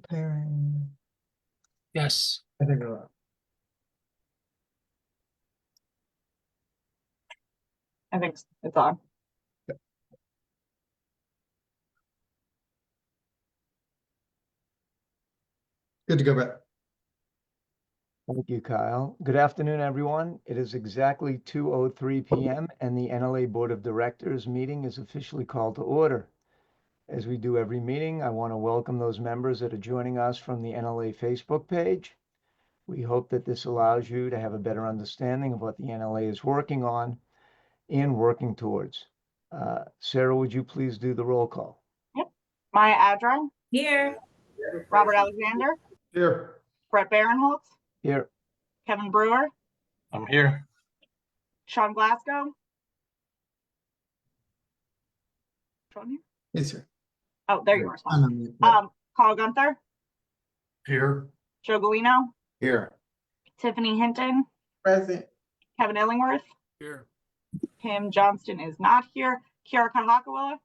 Preparing. Yes. I think we're on. I think it's on. Good to go, Brett. Thank you, Kyle. Good afternoon, everyone. It is exactly 2:03 p.m. and the NLA Board of Directors meeting is officially called to order. As we do every meeting, I want to welcome those members that are joining us from the NLA Facebook page. We hope that this allows you to have a better understanding of what the NLA is working on and working towards. Sarah, would you please do the roll call? Yep. Maya Adron, Here. Robert Alexander, Here. Brett Barinholtz, Here. Kevin Brewer, I'm here. Sean Glasgow. Sean here? Yes, sir. Oh, there you are. I'm Sean. on mute, Brett. Carl Gunther, Here. Joe Galino, Here. Tiffany Hinton, Present. Kevin Illingworth, Here. Kim Johnston is not here. Kiara Kahakawala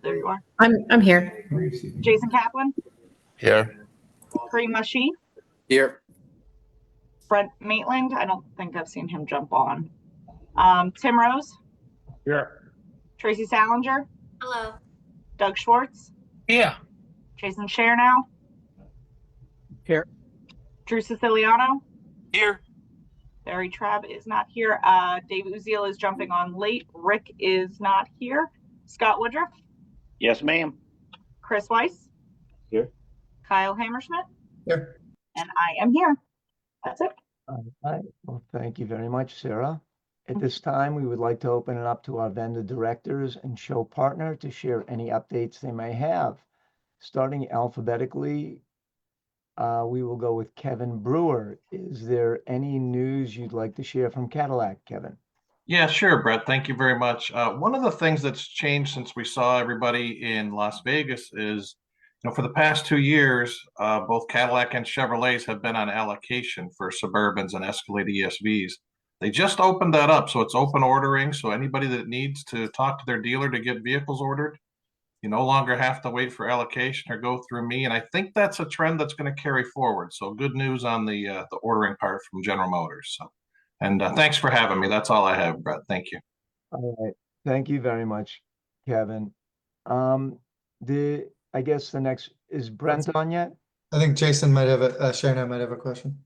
there you are. I'm here. Jason Kaplan, Here. Kareem Mashi, Here. Brent Maitland. I don't think I've seen him jump on. Tim Rose, Here. Tracy Salinger, Hello. Doug Schwartz, Yeah. Jason Chernow, Here. Drew Siciliano, Here. Barry Trabb is not here. Dave Uziel is jumping on late. Rick is not here. Scott Woodruff, Yes, ma'am. Chris Weiss, Here. Kyle Hammerschmidt, Here. and I am here. That's it. All right. Well, thank you very much, Sarah. At this time, we would like to open it up to our vendor directors and show partner to share any updates they may have. Starting alphabetically, we will go with Kevin Brewer. Is there any news you'd like to share from Cadillac, Kevin? Yeah, sure, Brett. Thank you very much. One of the things that's changed since we saw everybody in Las Vegas is, for the past 2 years, both Cadillac and Chevrolets have been on allocation for Suburbans and Escalade ESVs. They just opened that up, so it's open ordering. So anybody that needs to talk to their dealer to get vehicles ordered, you no longer have to wait for allocation or go through me. And I think that's a trend that's going to carry forward. So good news on the ordering part from General Motors. So. And thanks for having me. That's all I have, Brett. Thank you. All right. Thank you very much, Kevin. I guess the next is Brent on yet? I think Jason might have Shannon might have a question.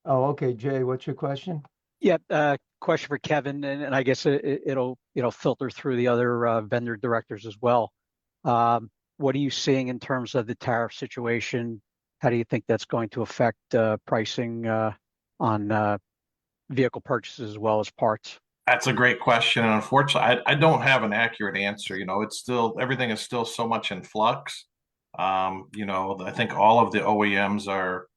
Oh, okay. Jay, what's your question? Yeah, question for Kevin, and I guess it'll filter through the other vendor directors as well. What are you seeing in terms of the tariff situation? How do you think that's going to affect pricing on vehicle purchases as well as parts? That's a great question. And unfortunately, I don't have an accurate answer. It's still, everything is still so much in flux. I think all of the OEMs are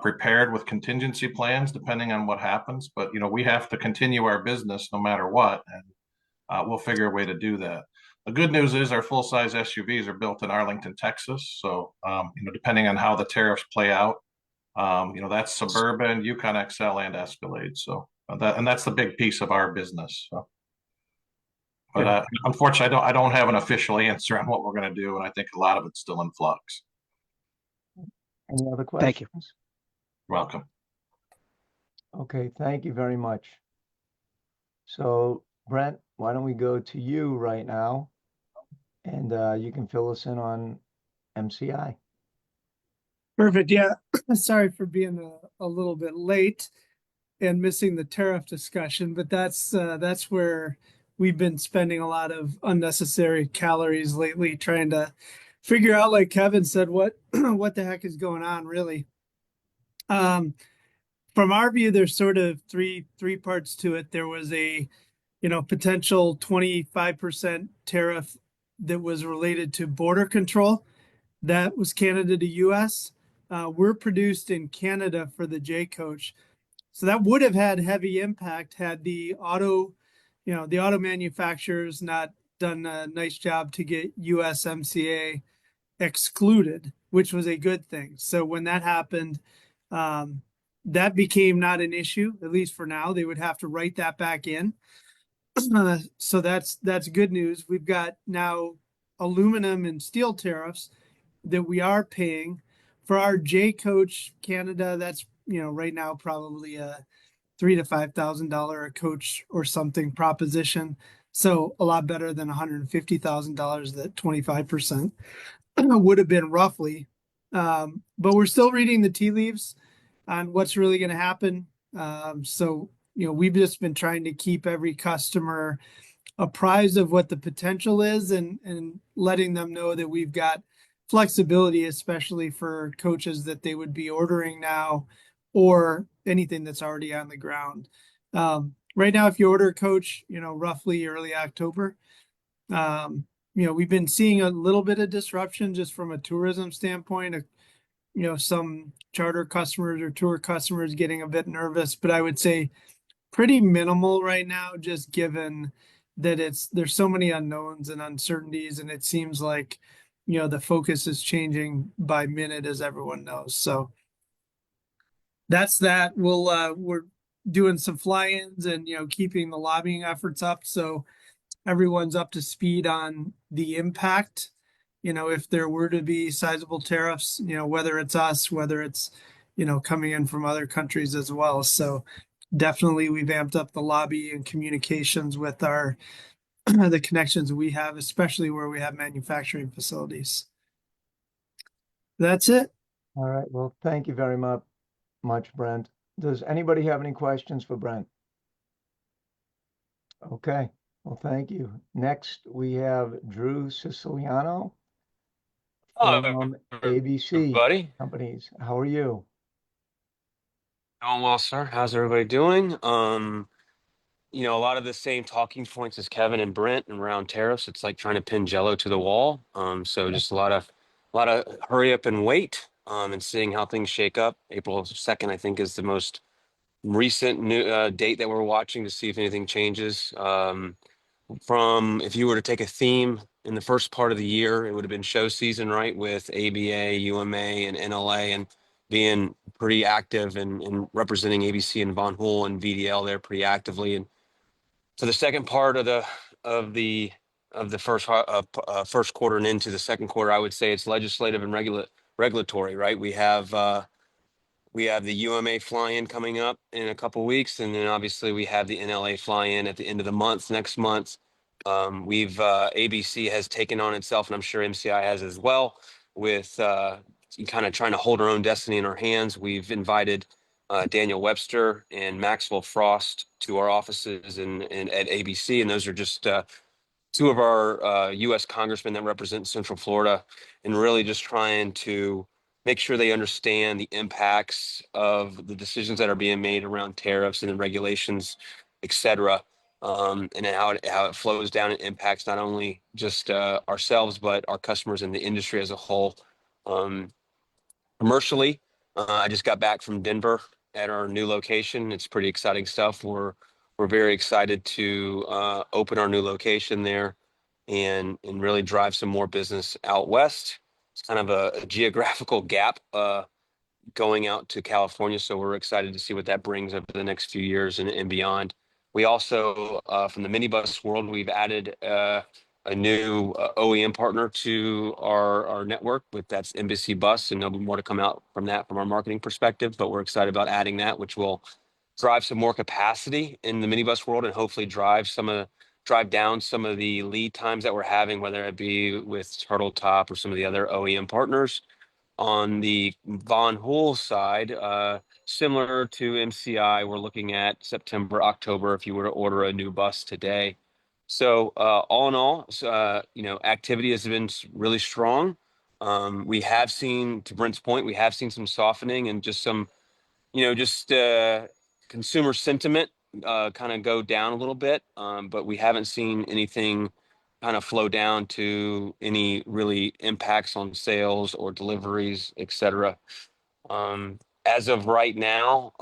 prepared with contingency plans depending on what happens. But, we have to continue our business no matter what. And we'll figure a way to do that. The good news is our full-size SUVs are built in Arlington, Texas. So, depending on how the tariffs play out, that's Suburban, Yukon XL, and Escalade. So that's the big piece of our business. So. But unfortunately, I don't have an official answer on what we're going to do, and I think a lot of it's still in flux. Any other questions? Thank you. You're welcome. Okay, thank you very much. So, Brent, why don't we go to you right now, and you can fill us in on MCI. Perfect. Yeah. Sorry for being a little bit late and missing the tariff discussion, but that's where we've been spending a lot of unnecessary calories lately, trying to figure out, like Kevin said, what the heck is going on, really. From our view, there's sort of three parts to it. There was a potential 25% tariff that was related to border control. That was Canada to US. We're produced in Canada for the J Coach. So that would have had heavy impact had the auto manufacturers not done a nice job to get USMCA excluded, which was a good thing. So when that happened, that became not an issue, at least for now. They would have to write that back in. So that's good news. We've got now aluminum and steel tariffs, that we are paying for our J Coach Canada. That's, right now probably a $3,000 to $5,000 a coach or something proposition. So a lot better than $150,000 that 25% would have been roughly. But we're still reading the tea leaves on what's really going to happen. So, we've just been trying to keep every customer apprised of what the potential is and letting them know that we've got flexibility, especially for coaches that they would be ordering now or anything that's already on the ground. Right now, if you order a coach, roughly early October, we've been seeing a little bit of disruption just from a tourism standpoint. Some charter customers or tour customers getting a bit nervous, but I would say pretty minimal right now, just given that there's so many unknowns and uncertainties, and it seems like, the focus is changing by minute, as everyone knows. So that's that. We're doing some fly-ins and, keeping the lobbying efforts up. So everyone's up to speed on the impact. If there were to be sizable tariffs, whether it's us, whether it's, coming in from other countries as well. So definitely we've amped up the lobby and communications with the connections we have, especially where we have manufacturing facilities. That's it. All right. Well, thank you very much, Brent. Does anybody have any questions for Brent? Okay. Well, thank you. Next, we have Drew Siciliano from ABC everybody. Companies. How are you? Doing well, sir. How's everybody doing? A lot of the same talking points as Kevin and Brent and around tariffs. It's like trying to pin Jello to the wall. So just a lot of hurry up and wait, and seeing how things shake up. April 2nd, I think, is the most recent new date that we're watching to see if anything changes. If you were to take a theme in the first part of the year, it would have been show season, right? With ABA, UMA, and NLA, and being pretty active and representing ABC and Von Hool and VDL there pretty actively. And for the second part of the first quarter and into the second quarter, I would say it's legislative and regulatory, right? We have the UMA fly-in coming up in a couple weeks, and then obviously we have the NLA fly-in at the end of the month, next month. ABC has taken on itself, and I'm sure MCI has as well, with kind of trying to hold our own destiny in our hands. We've invited Daniel Webster and Maxwell Frost to our offices and at ABC, and those are just two of our U.S. congressmen that represent Central Florida, and really just trying to make sure they understand the impacts of the decisions that are being made around tariffs and the regulations, et cetera, and how it flows down and impacts not only just ourselves, but our customers and the industry as a whole. Commercially, I just got back from Denver at our new location. It's pretty exciting stuff. We're very excited to open our new location there and really drive some more business out west. It's kind of a geographical gap going out to California. So we're excited to see what that brings over the next few years and beyond. We also, from the minibus world, we've added a new OEM partner to our network, that's Embassy Bus, and there'll be more to come out from that from our marketing perspective. But we're excited about adding that, which will drive some more capacity in the minibus world and hopefully drive down some of the lead times that we're having, whether it be with Turtle Top or some of the other OEM partners. On the Von Hool side, similar to MCI, we're looking at September, October if you were to order a new bus today. So all in all, activity has been really strong. We have seen, to Brent's point, we have seen some softening and just some, consumer sentiment kind of go down a little bit, but we haven't seen anything kind of flow down to any really impacts on sales or deliveries, et cetera. As of right now,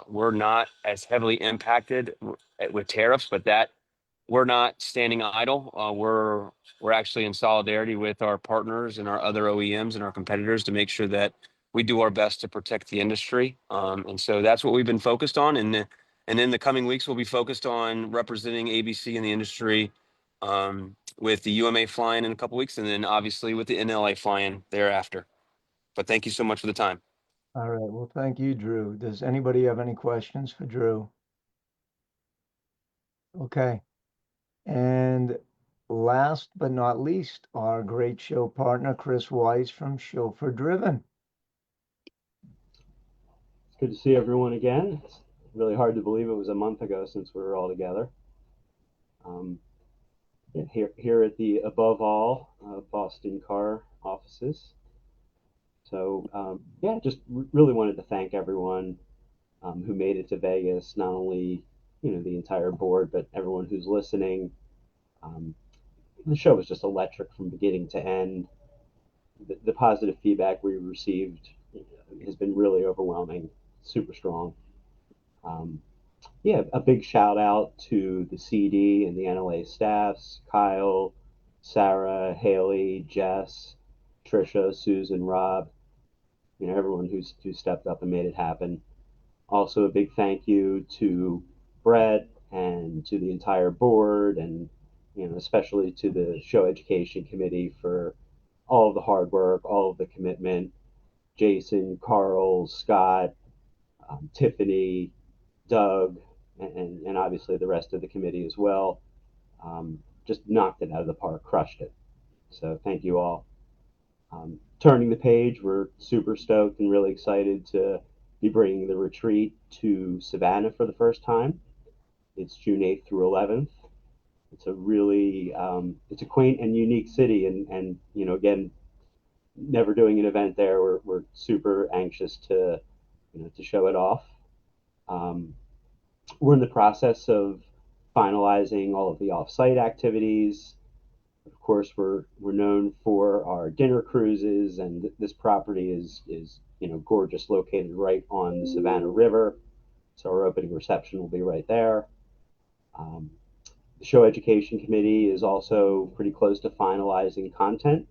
we're not as heavily impacted with tariffs, but that we're not standing idle. We're actually in solidarity with our partners and our other OEMs and our competitors to make sure that we do our best to protect the industry. And so that's what we've been focused on. And in the coming weeks, we'll be focused on representing ABC in the industry with the UMA flying in a couple weeks, and then obviously with the NLA flying thereafter. But thank you so much for the time. All right, well, thank you, Drew. Does anybody have any questions for Drew? Okay. And last but not least, our great show partner, Chris Weiss from Chauffeur Driven. It's good to see everyone again. It's really hard to believe it was a month ago since we were all together. Here at the Above All Boston Car offices. So yeah, just really wanted to thank everyone who made it to Vegas. Not only the entire board, but everyone who's listening. The show was just electric from beginning to end. The positive feedback we received has been really overwhelming, super strong. Yeah, a big shout out to the CD and the NLA staffs, Kyle, Sarah, Haley, Jess, Trisha, Susan, Rob, everyone who stepped up and made it happen. Also a big thank you to Brett and to the entire board, and especially to the show education committee for all of the hard work, all of the commitment. Jason, Carl, Scott, Tiffany, Doug, and obviously the rest of the committee as well. Just knocked it out of the park, crushed it. So thank you all. Turning the page, we're super stoked and really excited to be bringing the retreat to Savannah for the first time. It's June 8th through 11th. It's a really, it's a quaint and unique city, and again, never doing an event there. We're super anxious to show it off. We're in the process of finalizing all of the off-site activities. Of course, we're known for our dinner cruises, and this property is gorgeous, located right on the Savannah River. So our opening reception will be right there. The show education committee is also pretty close to finalizing content.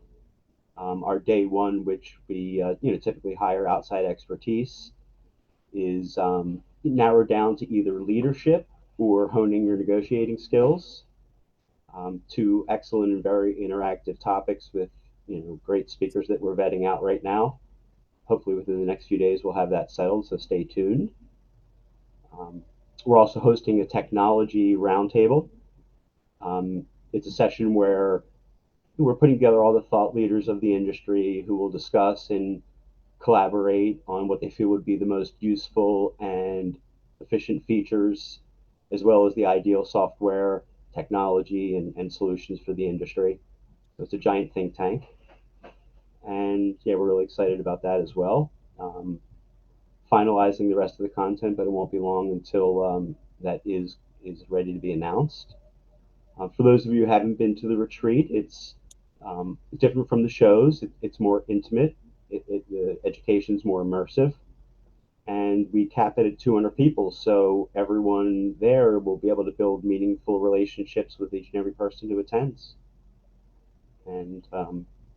Our day one, which we typically hire outside expertise, is narrowed down to either leadership or honing your negotiating skills. Two excellent and very interactive topics with great speakers that we're vetting out right now. Hopefully within the next few days we'll have that settled, so stay tuned. We're also hosting a technology roundtable. It's a session where we're putting together all the thought leaders of the industry who will discuss and collaborate on what they feel would be the most useful and efficient features, as well as the ideal software, technology, and solutions for the industry. So it's a giant think tank. And yeah, we're really excited about that as well. Finalizing the rest of the content, but it won't be long until that is ready to be announced. For those of you who haven't been to the retreat, it's different from the shows. It's more intimate. The education's more immersive. And we cap it at 200 people, so everyone there will be able to build meaningful relationships with each and every person who attends. And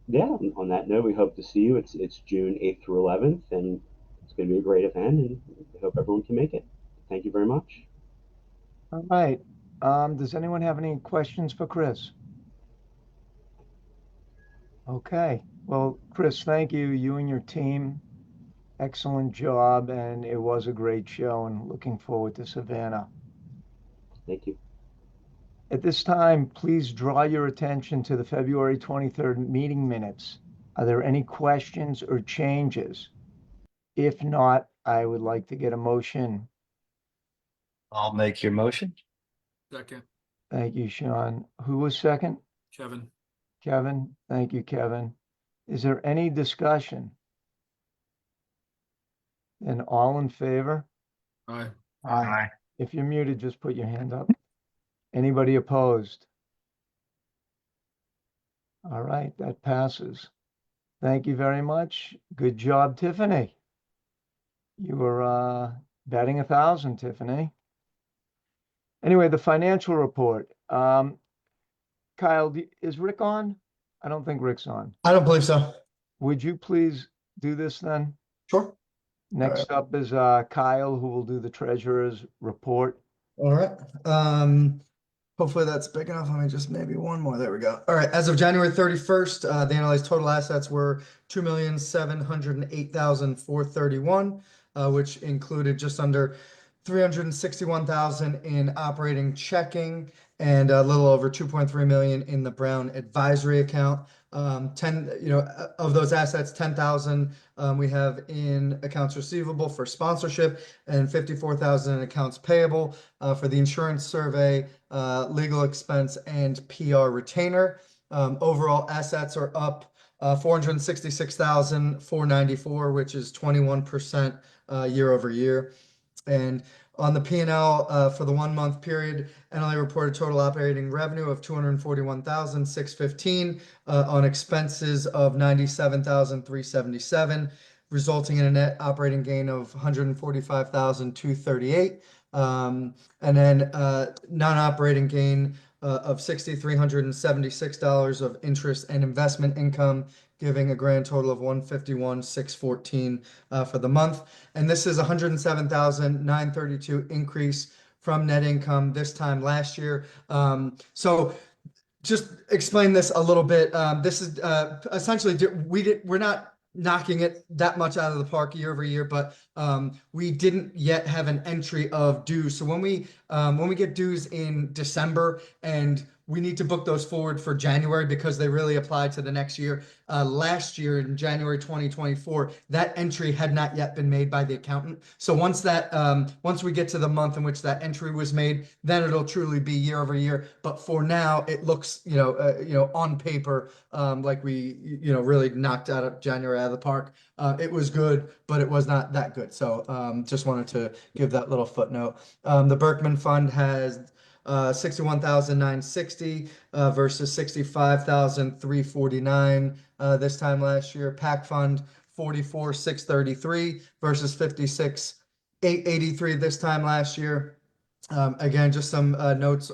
yeah, on that note, we hope to see you. It's June 8th through 11th, and it's going to be a great event, and I hope everyone can make it. Thank you very much. All right. Does anyone have any questions for Chris? Okay. Well, Chris, thank you. You and your team, excellent job, and it was a great show, and looking forward to Savannah. Thank you. At this time, please draw your attention to the February 23rd meeting minutes. Are there any questions or changes? If not, I would like to get a motion. I'll make your motion. Second, Thank you, Sean. Who was second? Kevin. Kevin. Thank you, Kevin. Is there any discussion? Then all in favor? Aye. Aye. If you're muted, just put your hand up. Anybody opposed? All right, that passes. Thank you very much. Good job, Tiffany. You were batting 1,000, Tiffany. Anyway, the financial report. Kyle, is Rick on? I don't think Rick's on. I don't believe so. Would you please do this then? Sure. Next up is Kyle, who will do the treasurer's report. All right. Hopefully that's big enough. Let me just maybe one more. There we go. All right. As of January 31st, the analyzed total assets were 2,708,431, which included just under 361,000 in operating checking and a little over 2.3 million in the Brown advisory account. 10, of those assets, 10,000 we have in accounts receivable for sponsorship and 54,000 in accounts payable for the insurance survey, legal expense, and PR retainer. Overall assets are up 466,494, which is 21% year over year. And on the P&L for the 1 month period, NLA reported total operating revenue of 241,615 on expenses of 97,377, resulting in a net operating gain of 145,238. And then non-operating gain of $6,376 of interest and investment income, giving a grand total of 151,614 for the month. And this is 107,932 increase from net income this time last year. So just explain this a little bit. This is essentially we're not knocking it that much out of the park year over year, but we didn't yet have an entry of dues. So when we get dues in December and we need to book those forward for January because they really apply to the next year. Last year in January 2024, that entry had not yet been made by the accountant. So once we get to the month in which that entry was made, then it'll truly be year over year. But for now, it looks, on paper, like we, really knocked out of January out of the park. It was good, but it was not that good. So just wanted to give that little footnote. The Berkman Fund has 61,960 versus 65,349 this time last year. PAC Fund 44,633 versus 56,883 this time last year. Again, just some notes,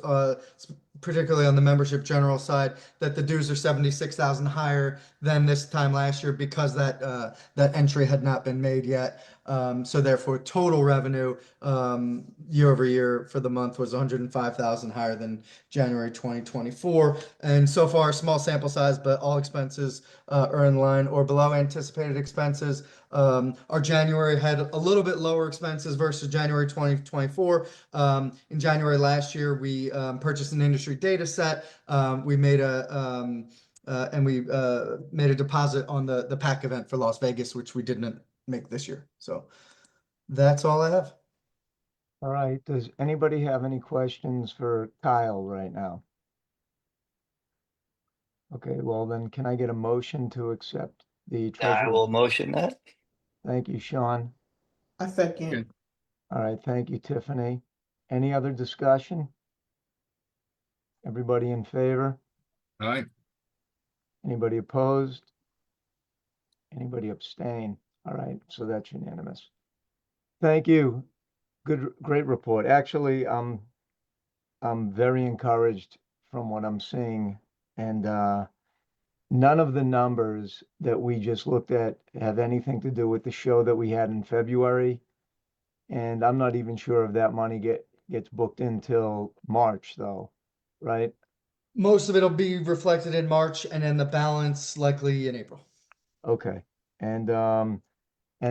particularly on the membership general side, that the dues are 76,000 higher than this time last year because that entry had not been made yet. So therefore, total revenue year over year for the month was 105,000 higher than January 2024. And so far, small sample size, but all expenses are in line or below anticipated expenses. Our January had a little bit lower expenses versus January 2024. In January last year, we purchased an industry data set. We made a deposit on the PAC event for Las Vegas, which we didn't make this year. So that's all I have. All right. Does anybody have any questions for Kyle right now? Okay, well then, can I get a motion to accept the I treasurer? will motion that. Thank you, Sean. I second. Okay. All right, thank you, Tiffany. Any other discussion? Everybody in favor? Aye. Anybody opposed? Anybody abstain? All right, so that's unanimous. Thank you. Great report. Actually, I'm very encouraged from what I'm seeing, and none of the numbers that we just looked at have anything to do with the show that we had in February. And I'm not even sure if that money gets booked until March, though, right? Most of it'll be reflected in March, and then the balance likely in April. Okay. And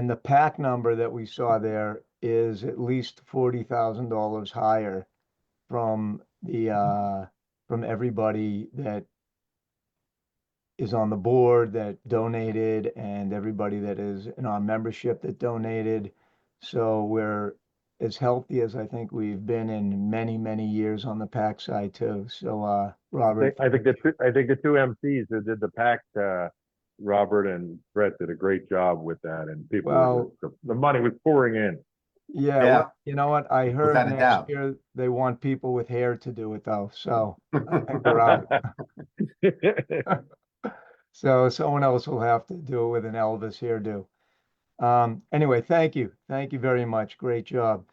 the PAC number that we saw there is at least $40,000 higher from from everybody that is on the board that donated and everybody that is in our membership that donated. So we're as healthy as I think we've been in many, many years on the PAC side too. So Robert. I think the two MCs who did the PAC, Robert and Brett, did a great job with that, and people, Well, the money was pouring in. Yeah, Yeah. well, you know what? I heard Without a next doubt. year they want people with hair to do it though, so I think we're out. So someone else will have to do it with an Elvis hairdo. Anyway, thank you. Thank you very much. Great job.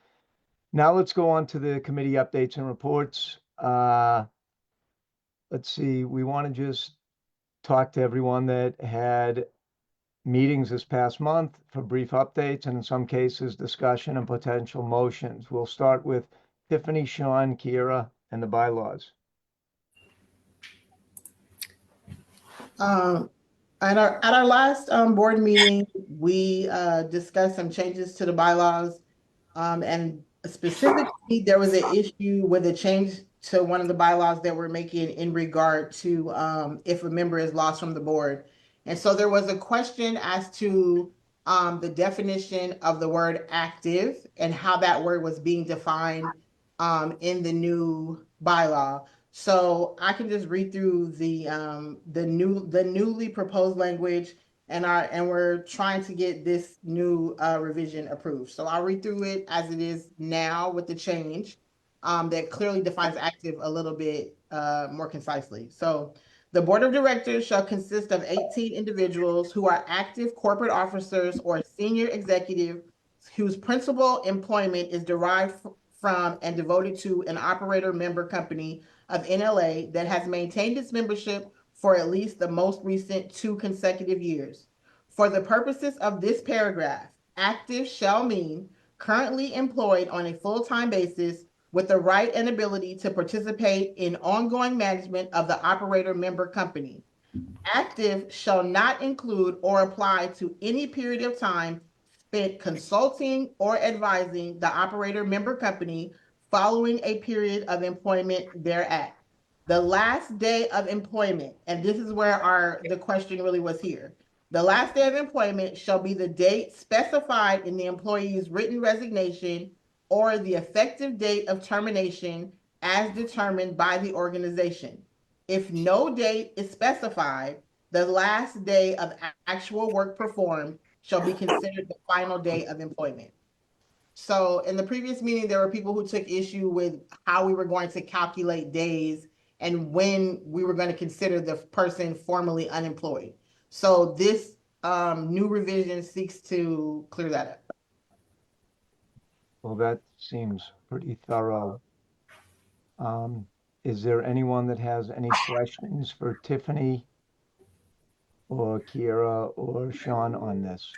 Now let's go on to the committee updates and reports. Let's see, we want to just talk to everyone that had meetings this past month for brief updates and in some cases discussion and potential motions. We'll start with Tiffany, Sean, Kira, and the bylaws? At our last board meeting, we discussed some changes to the bylaws. And specifically, there was an issue with a change to one of the bylaws that we're making in regard to if a member is lost from the board. And so there was a question as to the definition of the word active and how that word was being defined in the new bylaw. So I can just read through the newly proposed language, and we're trying to get this new revision approved. So I'll read through it as it is now with the change that clearly defines active a little bit more concisely. So the board of directors shall consist of 18 individuals who are active corporate officers or senior executive whose principal employment is derived from and devoted to an operator member company of NLA that has maintained its membership for at least the most recent 2 consecutive years. For the purposes of this paragraph, active shall mean currently employed on a full-time basis with the right and ability to participate in ongoing management of the operator member company. Active shall not include or apply to any period of time spent consulting or advising the operator member company following a period of employment thereat. The last day of employment, and this is where the question really was here. The last day of employment shall be the date specified in the employee's written resignation or the effective date of termination as determined by the organization. If no date is specified, the last day of actual work performed shall be considered the final day of employment. So in the previous meeting, there were people who took issue with how we were going to calculate days and when we were going to consider the person formally unemployed. So this new revision seeks to clear that up. Well, that seems pretty thorough. Is there anyone that has any questions for Tiffany or Kiera or Sean on this?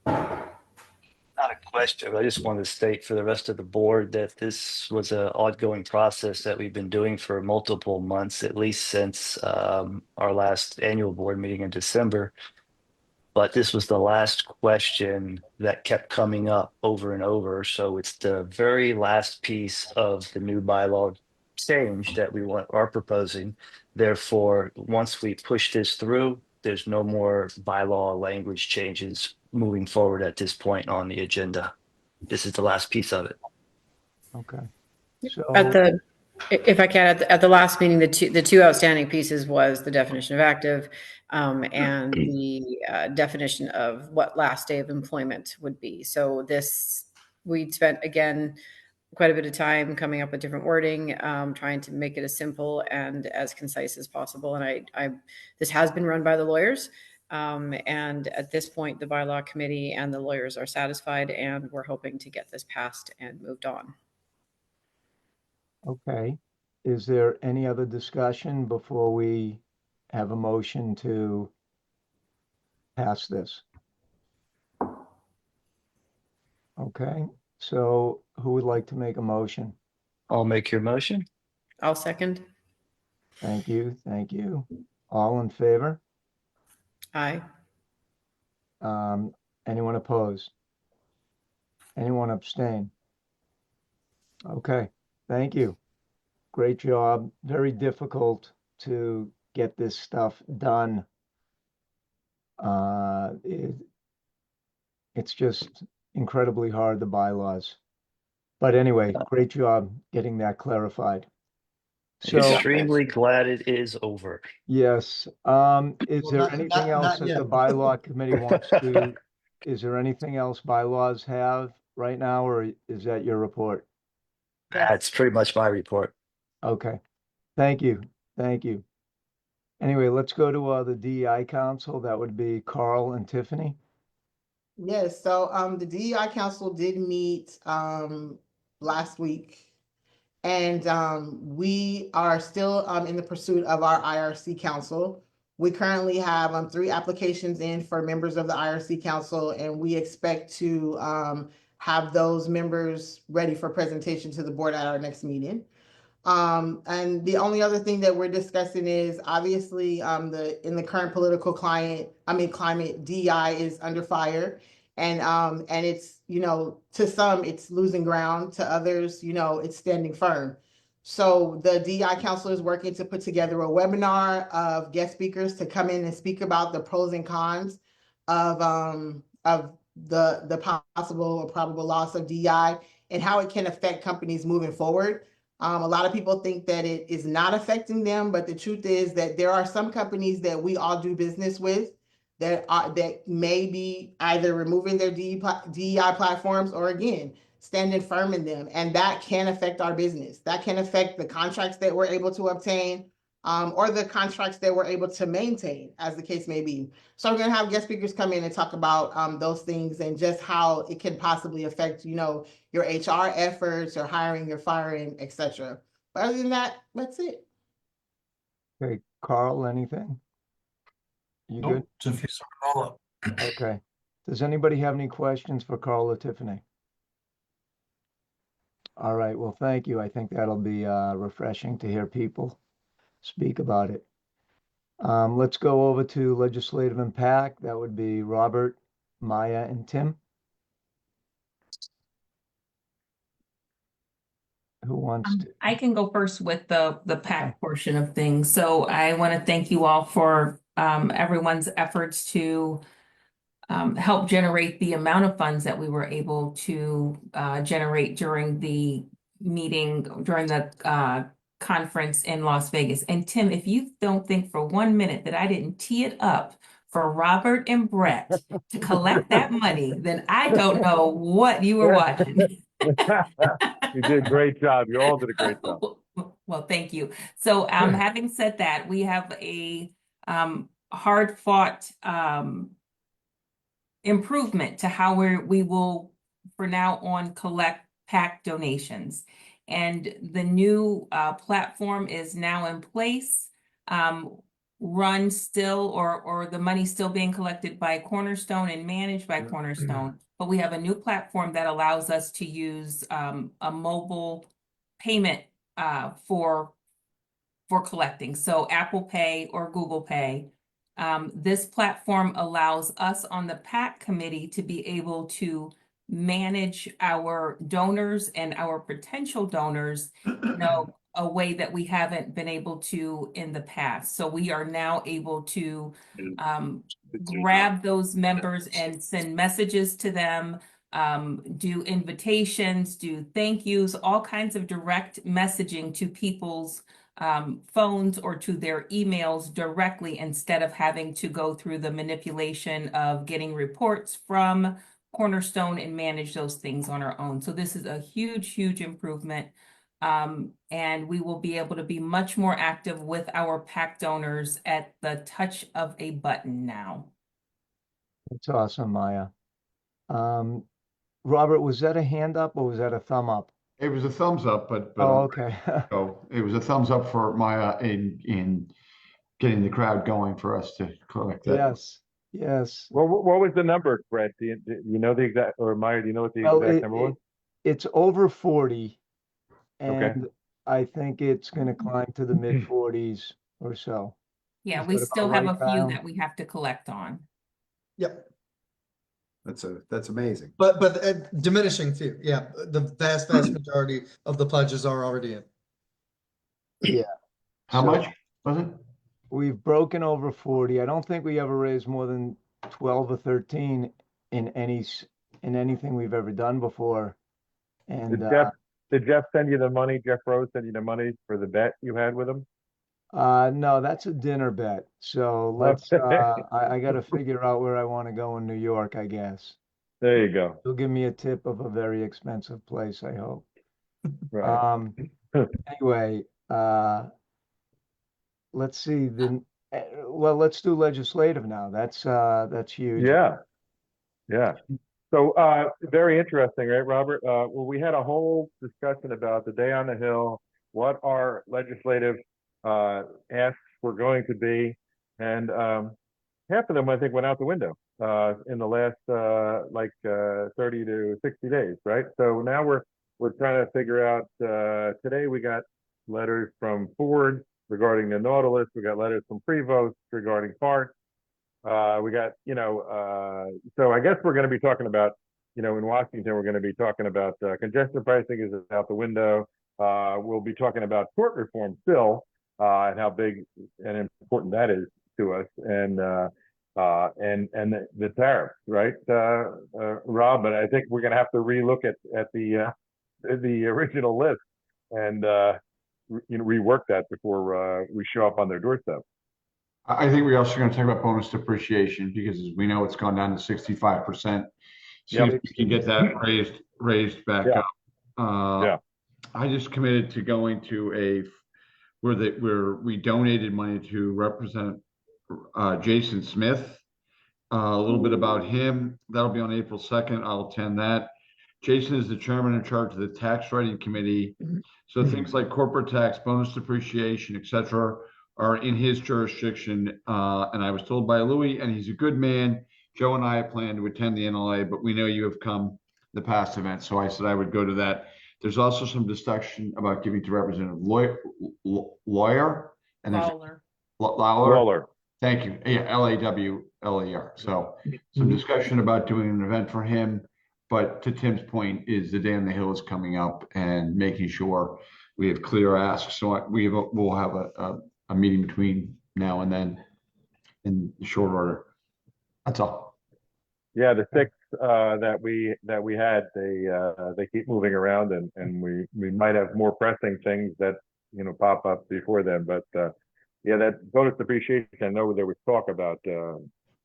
Not a question, but I just wanted to state for the rest of the board that this was an ongoing process that we've been doing for multiple months, at least since our last annual board meeting in December. But this was the last question that kept coming up over and over. So it's the very last piece of the new bylaw change that we are proposing. Therefore, once we push this through, there's no more bylaw language changes moving forward at this point on the agenda. This is the last piece of it. Okay. So If I can, at the last meeting, the two outstanding pieces was the definition of active and the definition of what last day of employment would be. So we'd spent, again, quite a bit of time coming up with different wording, trying to make it as simple and as concise as possible. And this has been run by the lawyers. And at this point, the bylaw committee and the lawyers are satisfied, and we're hoping to get this passed and moved on. okay. Is there any other discussion before we have a motion to pass this? Okay, so who would like to make a motion? I'll make your motion. I'll second. Thank you, thank you. All in favor? Aye. Anyone opposed? Anyone abstain? Okay, thank you. Great job. Very difficult to get this stuff done. It's just incredibly hard, the bylaws. But anyway, great job getting that clarified. So, Extremely glad it is over. yes, is there anything else that the bylaw committee wants to, is there anything else bylaws have right now, or is that your report? That's pretty much my report. Okay, thank you, thank you. Anyway, let's go to the DEI Council. That would be Carl and Tiffany. Yes, so the DEI Council did meet last week. And we are still in the pursuit of our IRC Council. We currently have 3 applications in for members of the IRC Council, and we expect to have those members ready for presentation to the board at our next meeting. And the only other thing that we're discussing is obviously in the current political climate, DEI is under fire. And it's, to some it's losing ground, to others, it's standing firm. So the DEI Council is working to put together a webinar of guest speakers to come in and speak about the pros and cons of the possible or probable loss of DEI and how it can affect companies moving forward. A lot of people think that it is not affecting them, but the truth is that there are some companies that we all do business with that may be either removing their DEI platforms or again, standing firm in them. And that can affect our business. That can affect the contracts that we're able to obtain, or the contracts that we're able to maintain, as the case may be. So we're going to have guest speakers come in and talk about those things and just how it can possibly affect, your HR efforts, your hiring, your firing, etc. But other than that, that's it. Okay, Carl, anything? You good? If you sum it all up. Okay. Does anybody have any questions for Carl or Tiffany? All right, well, thank you. I think that'll be refreshing to hear people speak about it. Let's go over to legislative impact. That would be Robert, Maya, and Tim. Who wants to? I can go first with the PAC portion of things. So I want to thank you all for everyone's efforts to help generate the amount of funds that we were able to generate during the meeting, during the conference in Las Vegas. And Tim, if you don't think for 1 minute that I didn't tee it up for Robert and Brett to collect that money, then I don't know what you were watching. You did a great job. You all did a great job. Well, thank you. So having said that, we have a hard-fought improvement to how we will, for now on, collect PAC donations. And the new platform is now in place, run still, or the money still being collected by Cornerstone and managed by Cornerstone. But we have a new platform that allows us to use a mobile payment for collecting. So Apple Pay or Google Pay. This platform allows us on the PAC committee to be able to manage our donors and our potential donors, a way that we haven't been able to in the past. So we are now able to grab those members and send messages to them, do invitations, do thank yous, all kinds of direct messaging to people's phones or to their emails directly, instead of having to go through the manipulation of getting reports from Cornerstone and manage those things on our own. So this is a huge, huge improvement. And we will be able to be much more active with our PAC donors at the touch of a button now. That's awesome, Maya. Robert, was that a hand up or was that a thumb up? It was a thumbs up, but Oh, okay. so it was a thumbs up for Maya in getting the crowd going for us to collect that. Yes, yes. Well, what was the number, Brett? Do you know the exact, or Maya, do you know what the exact number was? It's over 40, and Okay. I think it's going to climb to the mid 40s or so. Yeah, Is we that still about have right, a few Kyle? that we have to collect on. Yep. That's amazing. But diminishing few. Yeah, the vast majority of the pledges are already in. Yeah. How much was it? We've broken over 40. I don't think we ever raised more than 12 or 13 in anything we've ever done before. And Did Jeff send you the money? Jeff Rose send you the money for the bet you had with him? no, that's a dinner bet. So let's I got to figure out where I want to go in New York, I guess. There you go. He'll give me a tip of a very expensive place, I hope. Right. Anyway, let's see well, let's do legislative now. That's huge. Yeah. Yeah. So very interesting, right, Robert? Well, we had a whole discussion about the day on the Hill, what our legislative asks were going to be, and half of them I think went out the window in the last 30 to 60 days, right? So now we're trying to figure out. Today we got letters from Ford regarding the Nautilus. We got letters from Prevost regarding parts. We got, so I guess we're going to be talking about, in Washington, we're going to be talking about congestion pricing is out the window. We'll be talking about tort reform still, and how big and important that is to us, and the tariffs, right, Rob? But I think we're going to have to relook at the original list and rework that before we show up on their doorstep. I think we're also going to talk about bonus depreciation because as we know it's gone down to 65%. See if we can get that raised back up. I just committed to going to where we donated money to represent Jason Smith. A little bit about him. That'll be on April 2nd. I'll attend that. Jason is the chairman in charge of the tax writing committee. So things like corporate tax, bonus depreciation, etc., are in his jurisdiction. And I was told by Louis, and he's a good man. Joe and I plan to attend the NLA, but we know you have come the past event. So I said I would go to that. There's also some discussion about giving to Representative Lawler. And Lawler. Thank you. Yeah, Lawler. So some discussion about doing an event for him. But to Tim's point, is the Day on the Hill is coming up and making sure we have clear asks. So we'll have a meeting between now and then in short order. That's all. Yeah, the 6 that we had, they keep moving around, and we might have more pressing things that pop up before then. But yeah, that bonus depreciation, I know there was talk about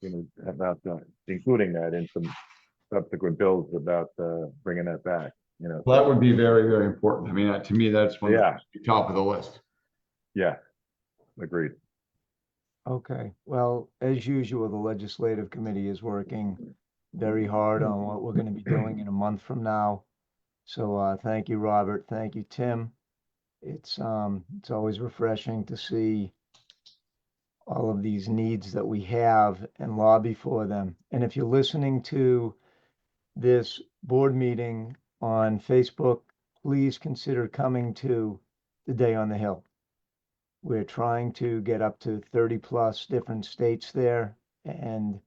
including that in some subsequent bills about bringing that back. Well, that would be very, very important. I mean, to me, that's one of the top of the list. Yeah, agreed. Okay, well, as usual, the legislative committee is working very hard on what we're going to be doing in a month from now. So thank you, Robert. Thank you, Tim. It's always refreshing to see all of these needs that we have and lobby for them. And if you're listening to this board meeting on Facebook, please consider coming to the Day on the Hill. We're trying to get up to 30 plus different states there, and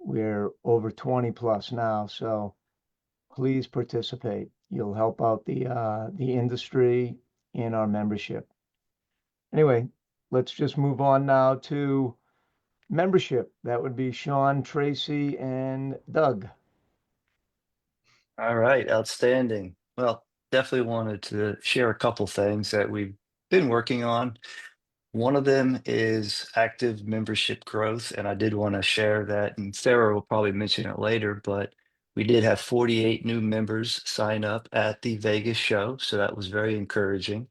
we're over 20 plus now. So please participate. You'll help out the industry and our membership. Anyway, let's just move on now to membership. That would be Sean, Tracy, and Doug. All right, outstanding. Well, definitely wanted to share a couple things that we've been working on. One of them is active membership growth, and I did want to share that, and Sarah will probably mention it later, but we did have 48 new members sign up at the Vegas show, so that was very encouraging.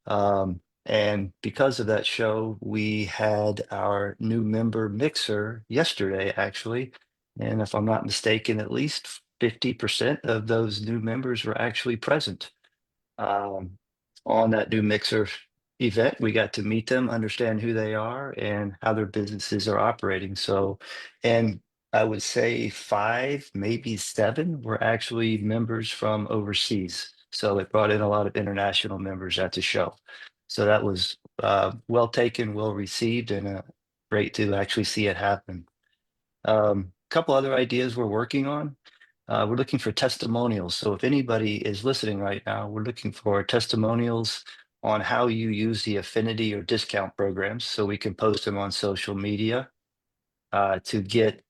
And because of that show, we had our new member mixer yesterday, actually. And if I'm not mistaken, at least 50% of those new members were actually present on that new mixer event. We got to meet them, understand who they are and how their businesses are operating. So, and I would say 5, maybe 7 were actually members from overseas. So it brought in a lot of international members at the show. So that was well taken, well received, and great to actually see it happen. A couple other ideas we're working on. We're looking for testimonials. So if anybody is listening right now, we're looking for testimonials on how you use the affinity or discount programs so we can post them on social media to get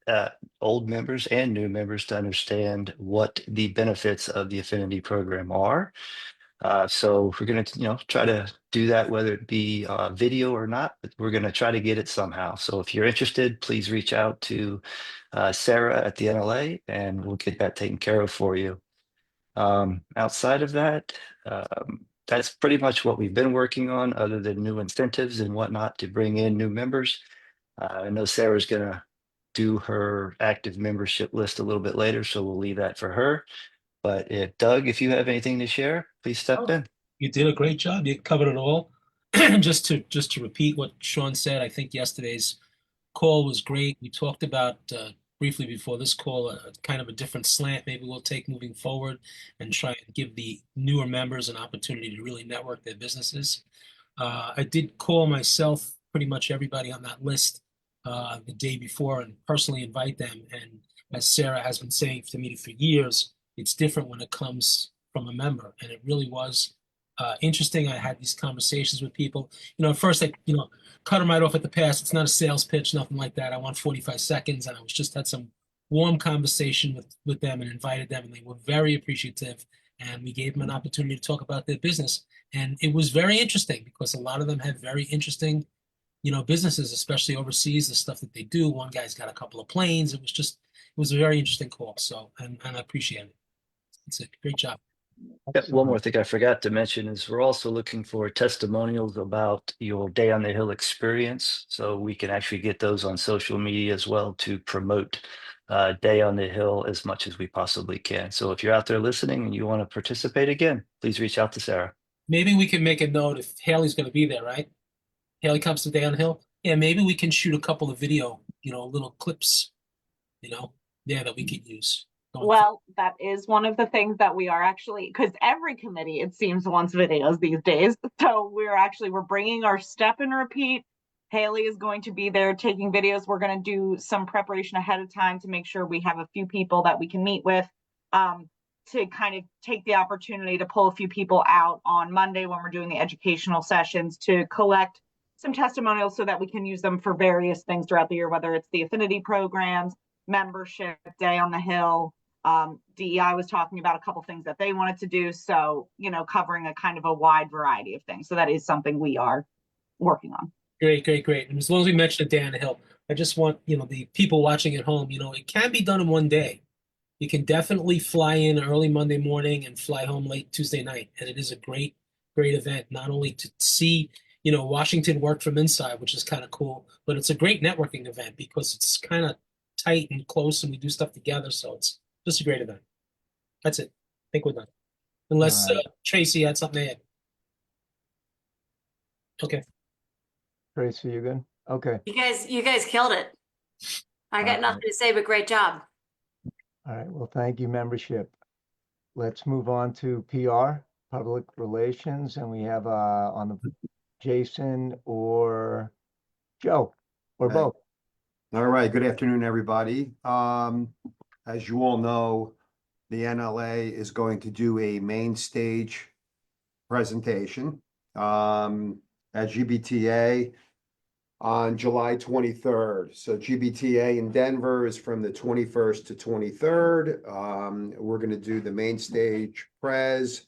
old members and new members to understand what the benefits of the affinity program are. So we're going to, try to do that, whether it be video or not, but we're going to try to get it somehow. So if you're interested, please reach out to Sarah at the NLA and we'll get that taken care of for you. Outside of that, that's pretty much what we've been working on, other than new incentives and whatnot to bring in new members. I know Sarah's going to do her active membership list a little bit later, so we'll leave that for her. But Doug, if you have anything to share, please step in. You did a great job. You covered it all. just to repeat what Sean said, I think yesterday's call was great. We talked about briefly before this call, kind of a different slant maybe we'll take moving forward and try and give the newer members an opportunity to really network their businesses. I did call myself, pretty much everybody on that list the day before and personally invite them. And as Sarah has been saying to me for years, it's different when it comes from a member. And it really was interesting. I had these conversations with people. At first I, cut them right off at the pass. It's not a sales pitch, nothing like that. I want 45 seconds. And I was just had some warm conversation with them and invited them, and they were very appreciative. And we gave them an opportunity to talk about their business. And it was very interesting because a lot of them had very interesting, businesses, especially overseas, the stuff that they do. One guy's got a couple of planes. It was a very interesting call. So, and I appreciate it. It's a great job. Yeah, one more thing I forgot to mention is we're also looking for testimonials about your Day on the Hill experience. So we can actually get those on social media as well to promote Day on the Hill as much as we possibly can. So if you're out there listening and you want to participate again, please reach out to Sarah. Maybe we can make a note if Haley's going to be there, right? Haley comes to Day on the Hill. Yeah, maybe we can shoot a couple of video, little clips, there that we could use. Well, that is one of the things that we are actually, because every committee, it seems, wants videos these days. So we're bringing our step and repeat. Haley is going to be there taking videos. We're going to do some preparation ahead of time to make sure we have a few people that we can meet with, to kind of take the opportunity to pull a few people out on Monday when we're doing the educational sessions to collect some testimonials so that we can use them for various things throughout the year, whether it's the affinity programs, membership, Day on the Hill. DEI was talking about a couple things that they wanted to do. So, covering a kind of a wide variety of things. So that is something we are working on. Great. And as long as we mention it, Day on the Hill, I just want, the people watching at home, it can be done in one day. You can definitely fly in early Monday morning and fly home late Tuesday night. And it is a great event, not only to see, Washington work from inside, which is kind of cool, but it's a great networking event because it's kind of tight and close and we do stuff together. So it's just a great event. That's it. I think we're done. Unless Tracy had something to add. Okay. Tracy, you good? Okay. You guys killed it. I got nothing to say but great job. All right. Well, thank you, membership. Let's move on to PR, public relations, and we have on the Jason or Joe or both. All right. Good afternoon, everybody. As you all know, the NLA is going to do a main stage presentation at GBTA on July 23rd. So GBTA in Denver is from the 21st to 23rd. We're going to do the main stage pres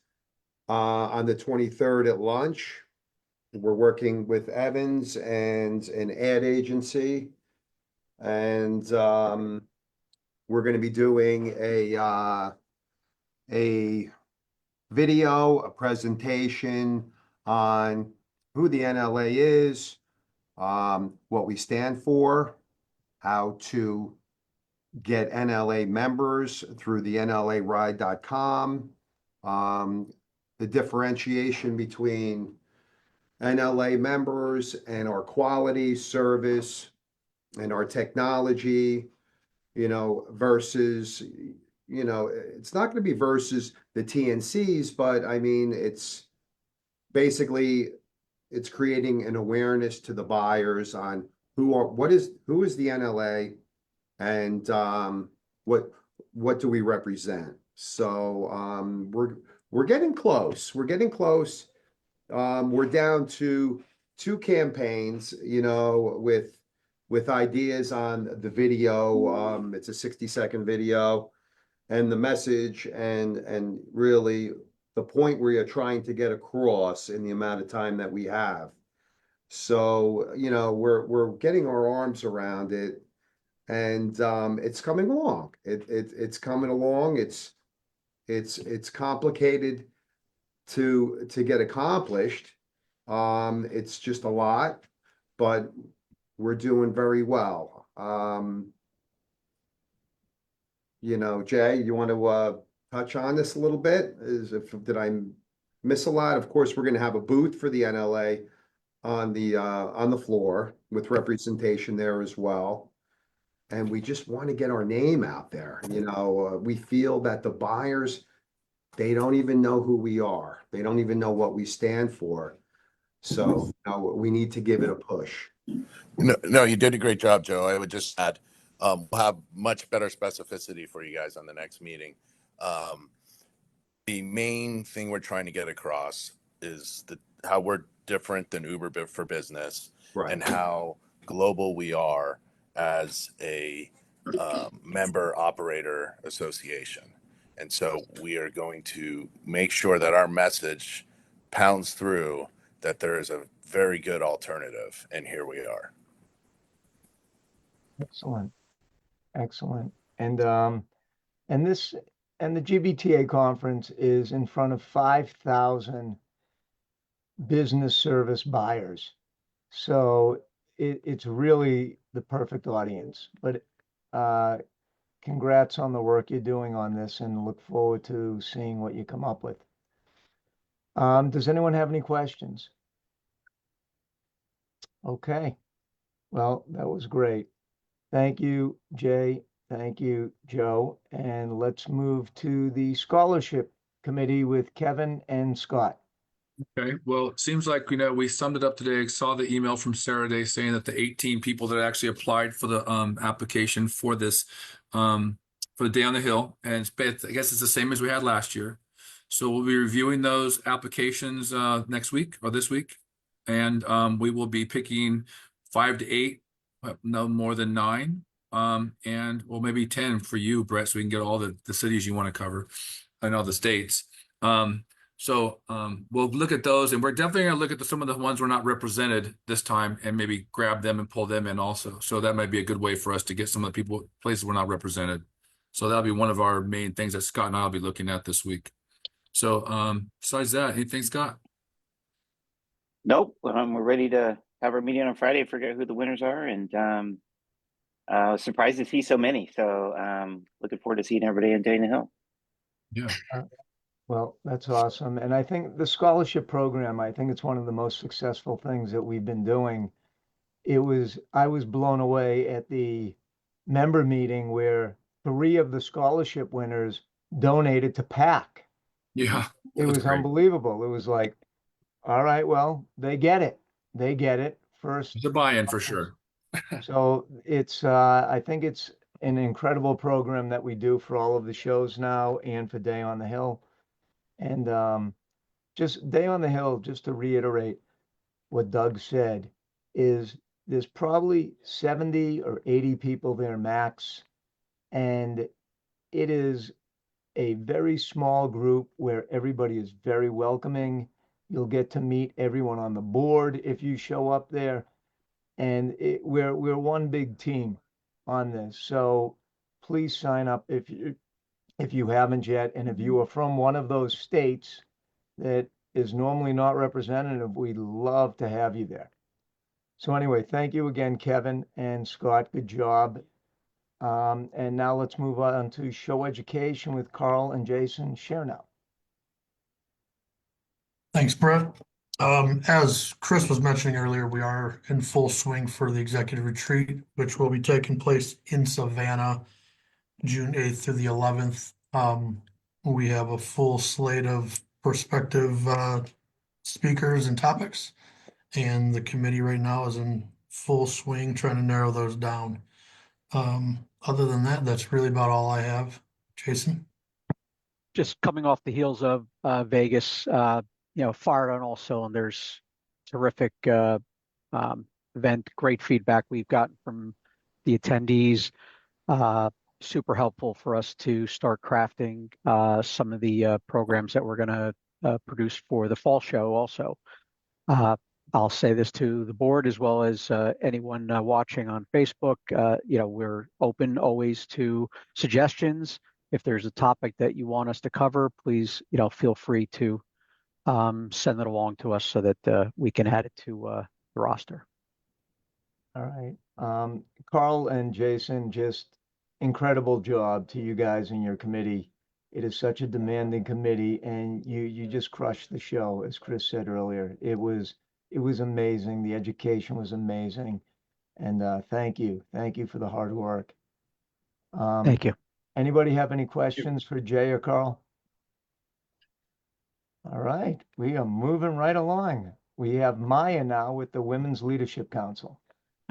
on the 23rd at lunch. We're working with Evans and an ad agency, and we're going to be doing a video, a presentation on who the NLA is, what we stand for, how to get NLA members through the NLAride.com, the differentiation between NLA members and our quality service and our technology, versus, it's not going to be versus the TNCs, but I mean, it's basically, it's creating an awareness to the buyers on who is the NLA and what do we represent. So we're getting close. We're getting close. We're down to 2 campaigns, with ideas on the video. It's a 60-second video, and the message and really the point where you're trying to get across in the amount of time that we have. So, we're getting our arms around it, and it's coming along. It's coming along. It's complicated to get accomplished. It's just a lot, but we're doing very well. Jay, you want to touch on this a little bit? Did I miss a lot? Of course, we're going to have a booth for the NLA on the floor with representation there as well. and we just want to get our name out there. We feel that the buyers, they don't even know who we are. They don't even know what we stand for. So we need to give it a push. No, you did a great job, Joe. I would just add, we'll have much better specificity for you guys on the next meeting. The main thing we're trying to get across is how we're different than Uber for Business, right, and how global we are as a member operator association. And so we are going to make sure that our message pounds through that there is a very good alternative, and here we are. Excellent. Excellent. And the GBTA conference is in front of 5,000 business service buyers. So it's really the perfect audience. But congrats on the work you're doing on this, and look forward to seeing what you come up with. Does anyone have any questions? Okay. Well, that was great. Thank you, Jay. Thank you, Joe. And let's move to the scholarship committee with Kevin and Scott. Okay, well, it seems like, we summed it up today. I saw the email from Sarah Day saying that the 18 people that actually applied for the application for this, for the Day on the Hill, and I guess it's the same as we had last year. So we'll be reviewing those applications next week or this week. And we will be picking 5 to 8, no more than 9. And well, maybe 10 for you, Brett, so we can get all the cities you want to cover and all the states. So we'll look at those, and we're definitely going to look at some of the ones we're not represented this time, and maybe grab them and pull them in also. So that might be a good way for us to get some of the places we're not represented. So that'll be one of our main things that Scott and I will be looking at this week. So besides that, anything, Scott? Nope. We're ready to have our meeting on Friday, figure out who the winners are, and surprised to see so many. So looking forward to seeing everybody on Day on the Hill. Yeah. Well, that's awesome. And I think the scholarship program, I think it's one of the most successful things that we've been doing. I was blown away at the member meeting where 3 of the scholarship winners donated to PAC. Yeah. It was unbelievable. It was like, all right, well, they get it. They get it first. It's a buy-in for sure. So it's, I think it's an incredible program that we do for all of the shows now and for Day on the Hill. And just Day on the Hill, just to reiterate what Doug said, is there's probably 70 or 80 people there max. And it is a very small group where everybody is very welcoming. You'll get to meet everyone on the board if you show up there. And we're one big team on this. So please sign up if you haven't yet. And if you are from one of those states that is normally not representative, we'd love to have you there. So anyway, thank you again, Kevin and Scott. Good job. And now let's move on to show education with Carl and Jason. Share now. Thanks, Brett. As Chris was mentioning earlier, we are in full swing for the executive retreat, which will be taking place in Savannah, June 8th through the 11th. We have a full slate of prospective speakers and topics, and the committee right now is in full swing trying to narrow those down. Other than that, that's really about all I have. Jason? Just coming off the heels of Vegas, fired on all cylinders. Terrific event, great feedback we've gotten from the attendees. Super helpful for us to start crafting some of the programs that we're going to produce for the fall show also. I'll say this to the board as well as anyone watching on Facebook. We're open always to suggestions. If there's a topic that you want us to cover, please, feel free to send it along to us so that we can add it to the roster. All right. Carl and Jason, just incredible job to you guys and your committee. It is such a demanding committee, and you just crushed the show, as Chris said earlier. It was amazing. The education was amazing. And thank you. Thank you for the hard work. Thank you. Anybody have any questions for Jay or Carl? All right, we are moving right along. We have Maya now with the Women's Leadership Council.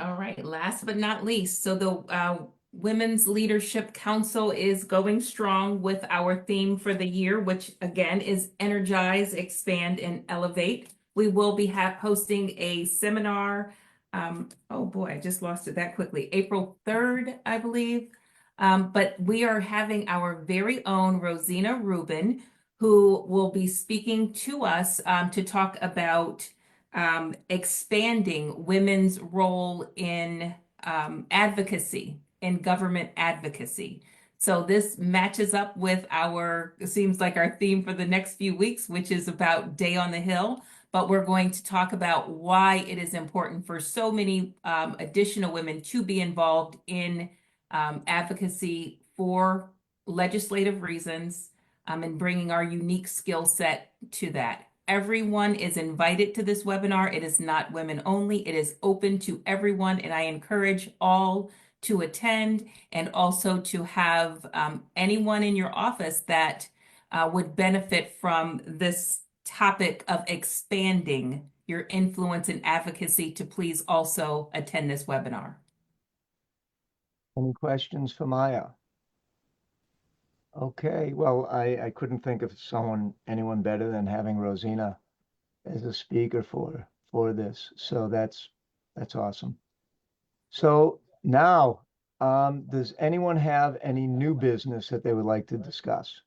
All right, last but not least, so the Women's Leadership Council is going strong with our theme for the year, which again is Energize, Expand, and Elevate. We will be hosting a seminar. Oh boy, I just lost it that quickly. April 3rd, I believe. But we are having our very own Rosina Rubin, who will be speaking to us to talk about expanding women's role in advocacy, in government advocacy. So this matches up with it seems like our theme for the next few weeks, which is about Day on the Hill. But we're going to talk about why it is important for so many additional women to be involved in advocacy for legislative reasons and bringing our unique skill set to that. Everyone is invited to this webinar. It is not women only. It is open to everyone, and I encourage all to attend and also to have anyone in your office that would benefit from this topic of expanding your influence and advocacy to please also attend this webinar. Any questions for Maya? Okay, well, I couldn't think of anyone better than having Rosina as a speaker for this. So that's awesome. So now, does anyone have any new business that they would like to discuss?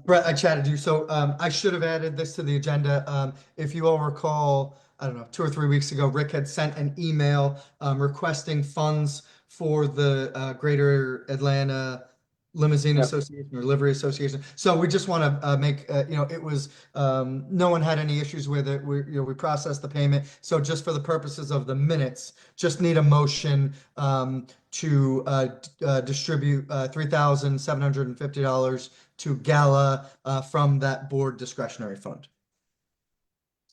Brett, I chatted you. So I should have added this to the agenda. If you all recall, I don't know, 2 or 3 weeks ago, Rick had sent an email requesting funds for the Greater Atlanta Limousine Association or Livery Association. So we just want to make, it was, no one had any issues with it. We processed the payment. So just for the purposes of the minutes, just need a motion to distribute $3,750 to Gala from that board discretionary fund.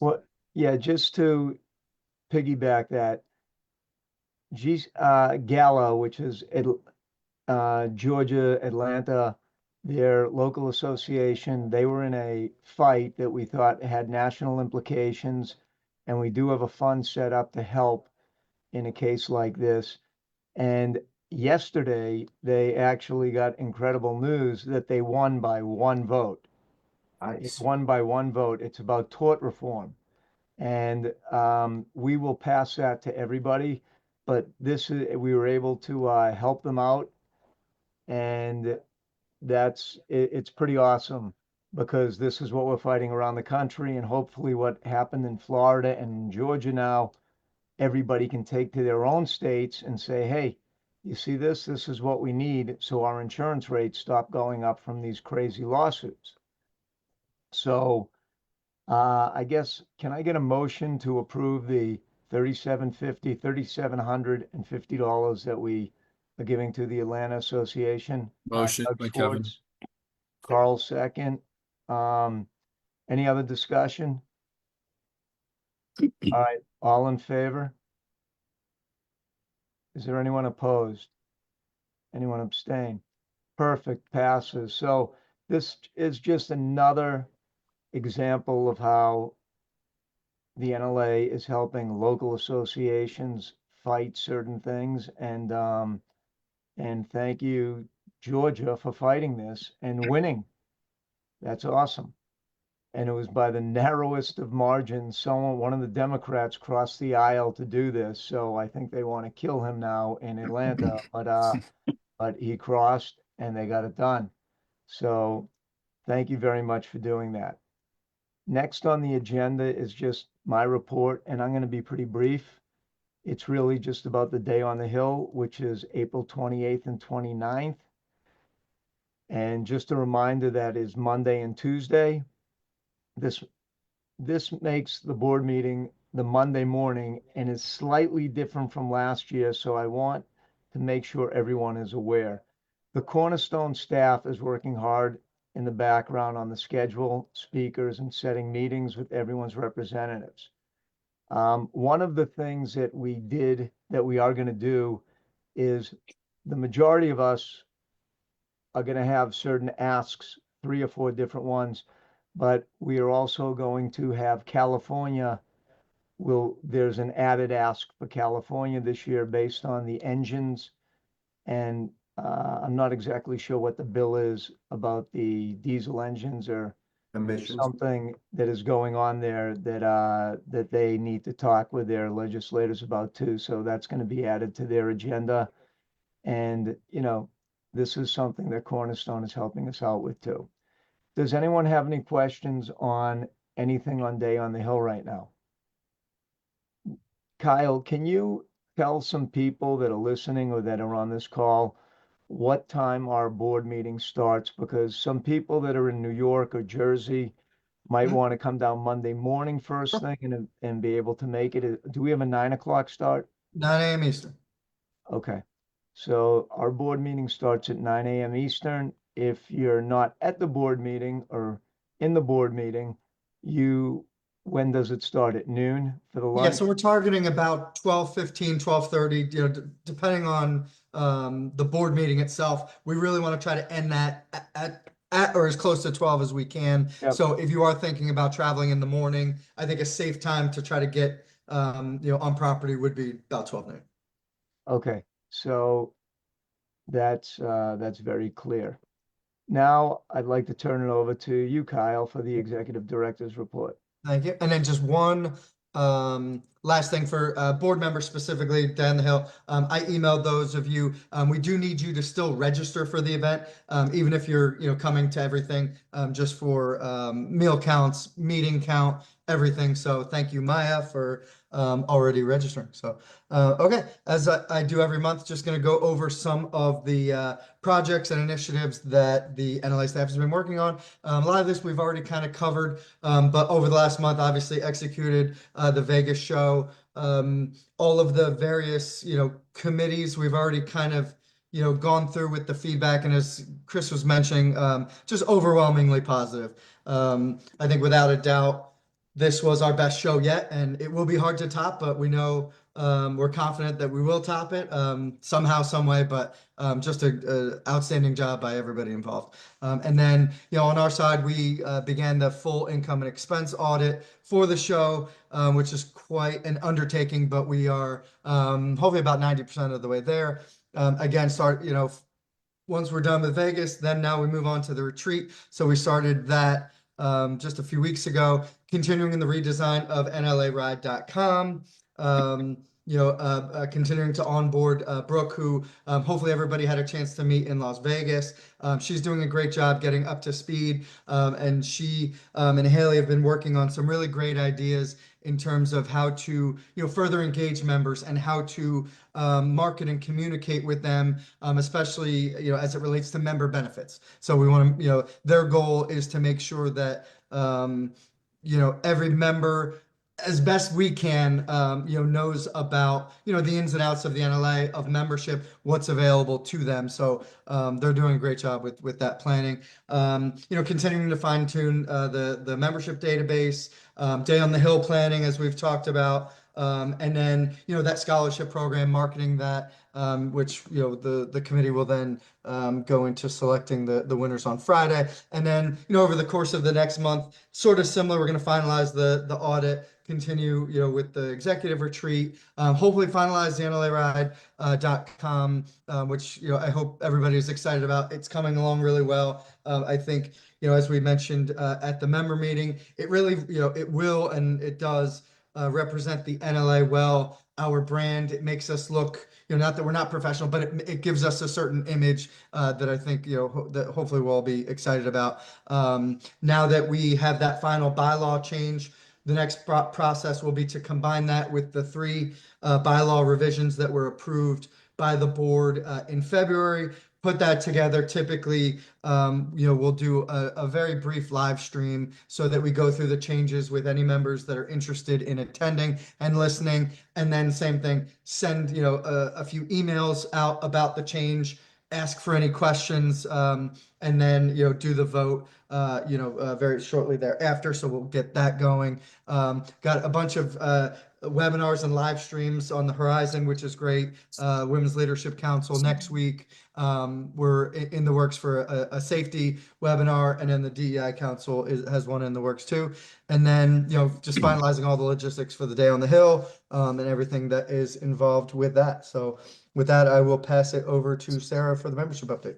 Well, yeah, just to piggyback that, Gala, which is Georgia, Atlanta, their local association, they were in a fight that we thought had national implications, and we do have a fund set up to help in a case like this. And yesterday, they actually got incredible news that they won by 1 vote. It's won by 1 vote. It's about tort reform. And we will pass that to everybody. But we were able to help them out. And it's pretty awesome because this is what we're fighting around the country. And hopefully what happened in Florida and in Georgia now, everybody can take to their own states and say, hey, you see this? This is what we need. So our insurance rates stop going up from these crazy lawsuits. So I guess, can I get a motion to approve the $3,750 that we are giving to the Atlanta Association? Motion by Kevin. Carl second. Any other discussion? All right, all in favor? Is there anyone opposed? Anyone abstain? Perfect, passes. So this is just another example of how the NLA is helping local associations fight certain things. And thank you, Georgia, for fighting this and winning. That's awesome. And it was by the narrowest of margins. One of the Democrats crossed the aisle to do this. So I think they want to kill him now in Atlanta, but he crossed and they got it done. So thank you very much for doing that. Next on the agenda is just my report, and I'm going to be pretty brief. It's really just about the Day on the Hill, which is April 28th and 29th. And just a reminder, that is Monday and Tuesday. This makes the board meeting the Monday morning and is slightly different from last year, so I want to make sure everyone is aware. The Cornerstone staff is working hard in the background on the schedule, speakers, and setting meetings with everyone's representatives. One of the things that we are going to do is the majority of us are going to have certain asks, 3 or 4 different ones, but we are also going to have California. There's an added ask for California this year based on the engines, and I'm not exactly sure what the bill is about the diesel engines or Emissions. something that is going on there that they need to talk with their legislators about too. So that's going to be added to their agenda. And, this is something that Cornerstone is helping us out with too. Does anyone have any questions on anything on Day on the Hill right now? Kyle, can you tell some people that are listening or that are on this call what time our board meeting starts? Because some people that are in New York or Jersey might want to come down Monday morning first thing and be able to make it. Do we have a 9 o'clock start? 9 a.m. Eastern. Okay. So our board meeting starts at 9 a.m. Eastern. If you're not at the board meeting or in the board meeting, when does it start? At noon for the lunch? Yeah, so we're targeting about 12:15, 12:30, depending on the board meeting itself. We really want to try to end that at or as close to 12 as we can. Yep. So if you are thinking about traveling in the morning, I think a safe time to try to get on property would be about 12 noon. Okay, so that's very clear. Now I'd like to turn it over to you, Kyle, for the executive director's report. Thank you. And then just one last thing for board members specifically, Dan the Hill. I emailed those of you. We do need you to still register for the event, even if you're coming to everything, just for meal counts, meeting count, everything. So thank you, Maya, for already registering. So okay, as I do every month, just going to go over some of the projects and initiatives that the NLA staff has been working on. A lot of this we've already kind of covered, but over the last month, obviously executed the Vegas show. All of the various committees we've already kind of gone through with the feedback, and as Chris was mentioning, just overwhelmingly positive. I think without a doubt, this was our best show yet, and it will be hard to top, but we know we're confident that we will top it somehow, some way, but just an outstanding job by everybody involved. And then, on our side, we began the full income and expense audit for the show, which is quite an undertaking, but we are hopefully about 90% of the way there. Again, once we're done with Vegas, then now we move on to the retreat. So we started that just a few weeks ago, continuing in the redesign of NLAride.com, continuing to onboard Brooke, who hopefully everybody had a chance to meet in Las Vegas. She's doing a great job getting up to speed, and she and Haley have been working on some really great ideas in terms of how to further engage members and how to market and communicate with them, especially as it relates to member benefits. So we want to their goal is to make sure that every member, as best we can, knows about the ins and outs of the NLA, of membership, what's available to them. So they're doing a great job with that planning. Continuing to fine tune the membership database, Day on the Hill planning, as we've talked about, and then that scholarship program, marketing that, which the committee will then go into selecting the winners on Friday. And then over the course of the next month, sort of similar, we're going to finalize the audit, continue with the executive retreat, hopefully finalize the NLAride.com, which I hope everybody is excited about. It's coming along really well. I think as we mentioned at the member meeting, it really it will and it does represent the NLA well, our brand. It makes us look, not that we're not professional, but it gives us a certain image that I think, that hopefully we'll all be excited about. Now that we have that final bylaw change, the next process will be to combine that with the 3 bylaw revisions that were approved by the board in February. Put that together. Typically, we'll do a very brief live stream so that we go through the changes with any members that are interested in attending and listening. And then same thing, send a few emails out about the change ask for any questions, and then, do the vote, very shortly thereafter. So we'll get that going. Got a bunch of webinars and live streams on the horizon, which is great. Women's Leadership Council next week. We're in the works for a safety webinar, and then the DEI Council has one in the works too. And then, just finalizing all the logistics for the Day on the Hill, and everything that is involved with that. So with that, I will pass it over to Sarah for the membership update.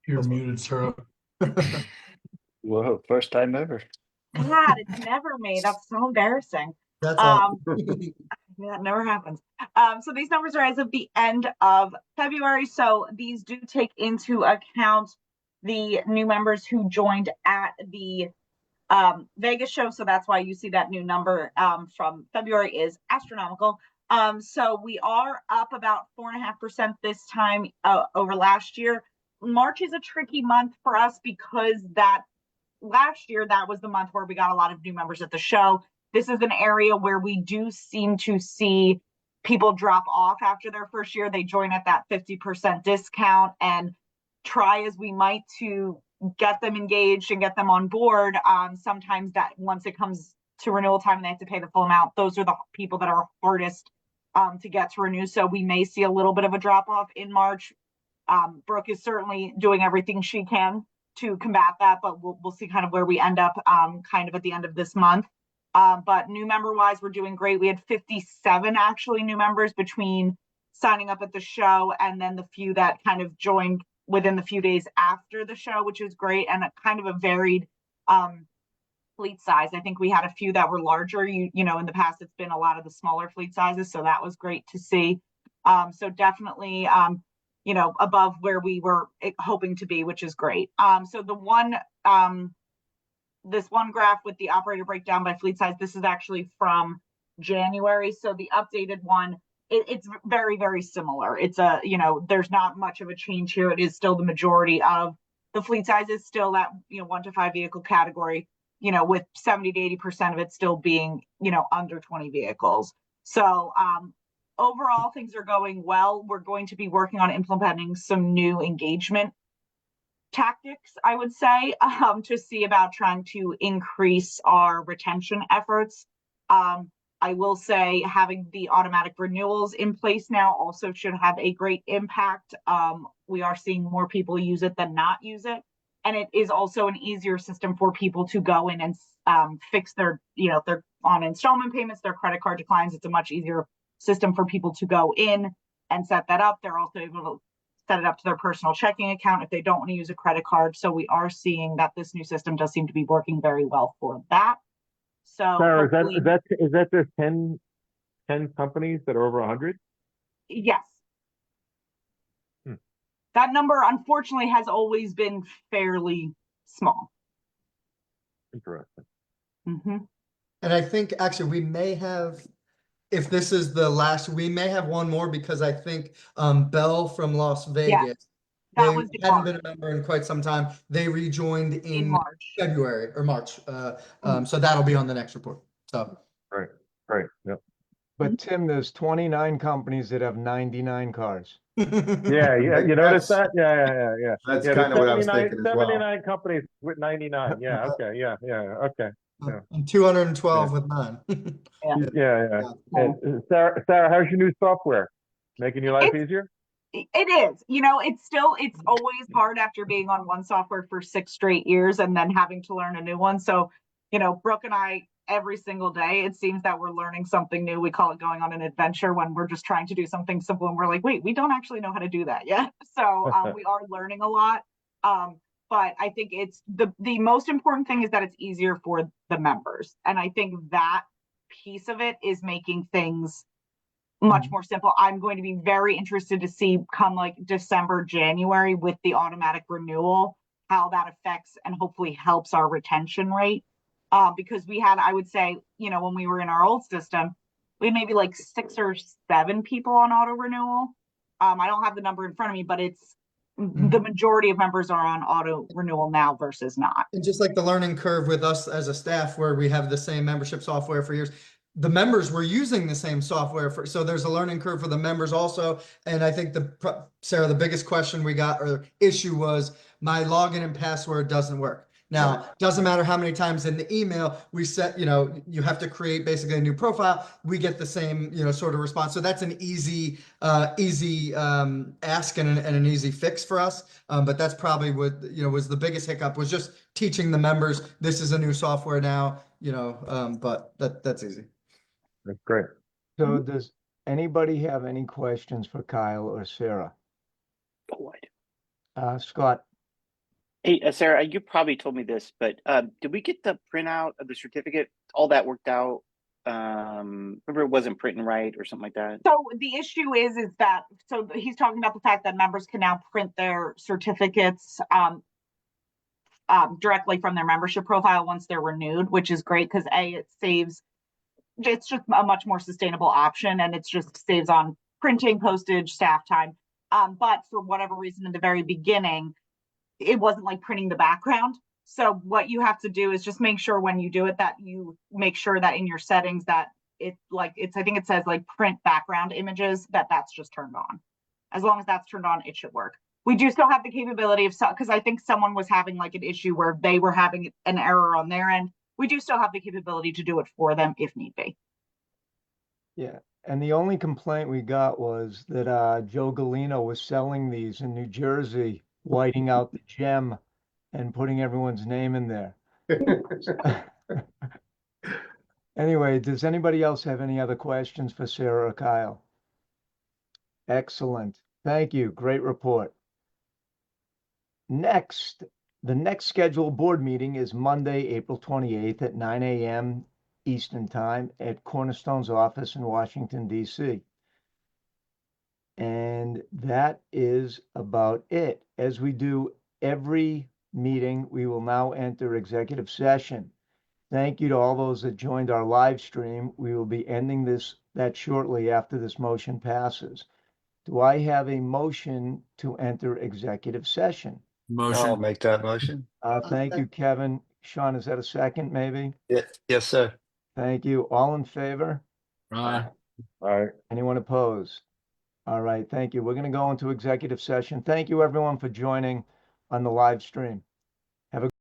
You're muted, Sarah. Whoa, first time ever. God, it's never me. That's so embarrassing. That's all. That never happens. So these numbers are as of the end of February. So these do take into account the new members who joined at the Vegas show. So that's why you see that new number from February is astronomical. So we are up about 4.5% this time over last year. March is a tricky month for us because that last year, that was the month where we got a lot of new members at the show. This is an area where we do seem to see people drop off after their first year. They join at that 50% discount, and try as we might to get them engaged and get them on board. Sometimes that once it comes to renewal time and they have to pay the full amount, those are the people that are hardest to get to renew. So we may see a little bit of a drop off in March. Brooke is certainly doing everything she can to combat that, but we'll see kind of where we end up kind of at the end of this month. But new member wise, we're doing great. We had 57 actually new members between signing up at the show and then the few that kind of joined within the few days after the show, which is great, and a kind of a varied fleet size. I think we had a few that were larger. In the past, it's been a lot of the smaller fleet sizes, so that was great to see. So definitely, above where we were hoping to be, which is great. So this one graph with the operator breakdown by fleet size, this is actually from January. So the updated one, it's very, very similar. It's there's not much of a change here. It is still the majority of the fleet size is still that, 1 to 5 vehicle category, with 70 to 80% of it still being, under 20 vehicles. So, overall, things are going well. We're going to be working on implementing some new engagement tactics, I would say, to see about trying to increase our retention efforts. I will say having the automatic renewals in place now also should have a great impact. We are seeing more people use it than not use it. And it is also an easier system for people to go in and fix their, if they're on installment payments, their credit card declines. It's a much easier system for people to go in and set that up. They're also able to set it up to their personal checking account if they don't want to use a credit card. So we are seeing that this new system does seem to be working very well for that. So Sarah, is that just 10 companies that are over 100? Yes. That number, unfortunately, has always been fairly small. Interesting. Mm-hmm. And I think actually we may have, if this is the last, we may have one more because I think Bell from Las Vegas, they hadn't been a member in quite some time. They rejoined in March. February or March. So that'll be on the next report. So Right. Yep. But Tim, there's 29 companies that have 99 cars. Yeah. You notice that? Yeah. That's Yeah, kind of what I was 79 thinking as well. 79 companies with 99. Yeah. Okay. Yeah. Okay. Yeah. And 212 with 9. Yeah. And Sarah, how's your new software? Making your life easier? It is. It's always hard after being on one software for 6 straight years and then having to learn a new one. So, Brooke and I, every single day, it seems that we're learning something new. We call it going on an adventure when we're just trying to do something simple and we're like, wait, we don't actually know how to do that yet. So we are learning a lot. But I think it's the most important thing is that it's easier for the members. And I think that piece of it is making things much more simple. I'm going to be very interested to see come like December, January with the automatic renewal, how that affects and hopefully helps our retention rate. Because we had, I would say, when we were in our old system, we had maybe like 6 or 7 people on auto renewal. I don't have the number in front of me, but it's the majority of members are on auto renewal now versus not. And just like the learning curve with us as a staff, where we have the same membership software for years, the members were using the same software so there's a learning curve for the members also. And I think Sarah, the biggest question we got or issue was my login and password doesn't work. Now, doesn't matter how many times in the email we set, you have to create basically a new profile. We get the same, sort of response. So that's an easy ask and an easy fix for us. But that's probably what, was the biggest hiccup, was just teaching the members, this is a new software now, but that's easy. That's great. So does anybody have any questions for Kyle or Sarah? Scott? Hey, Sarah, you probably told me this, but did we get the printout of the certificate? All that worked out? Remember it wasn't printing right or something like that? So the issue is that, so he's talking about the fact that members can now print their certificates directly from their membership profile once they're renewed, which is great because it's just a much more sustainable option, and it's just saves on printing, postage, staff time. But for whatever reason in the very beginning, it wasn't like printing the background. So what you have to do is just make sure when you do it that you make sure that in your settings that I think it says like print background images, that's just turned on. As long as that's turned on, it should work. We do still have the capability of, because I think someone was having like an issue where they were having an error on their end. We do still have the capability to do it for them if need be. Yeah, and the only complaint we got was that Joe Galino was selling these in New Jersey, whiting out the gem and putting everyone's name in there. Anyway, does anybody else have any other questions for Sarah or Kyle? Excellent. Thank you. Great report. Next, the next scheduled board meeting is Monday, April 28th at 9 a.m. Eastern Time at Cornerstone's office in Washington, D.C. And that is about it. As we do every meeting, we will now enter executive session. Thank you to all those that joined our live stream. We will be ending that shortly after this motion passes. Do I have a motion to enter executive session? Motion. I'll make that motion. Thank you, Kevin. Sean, is that a second, maybe? Yes, sir. Thank you. All in favor? Aye. Aye. Anyone opposed? All right, thank you. We're going to go into executive session. Thank you, everyone, for joining on the live stream.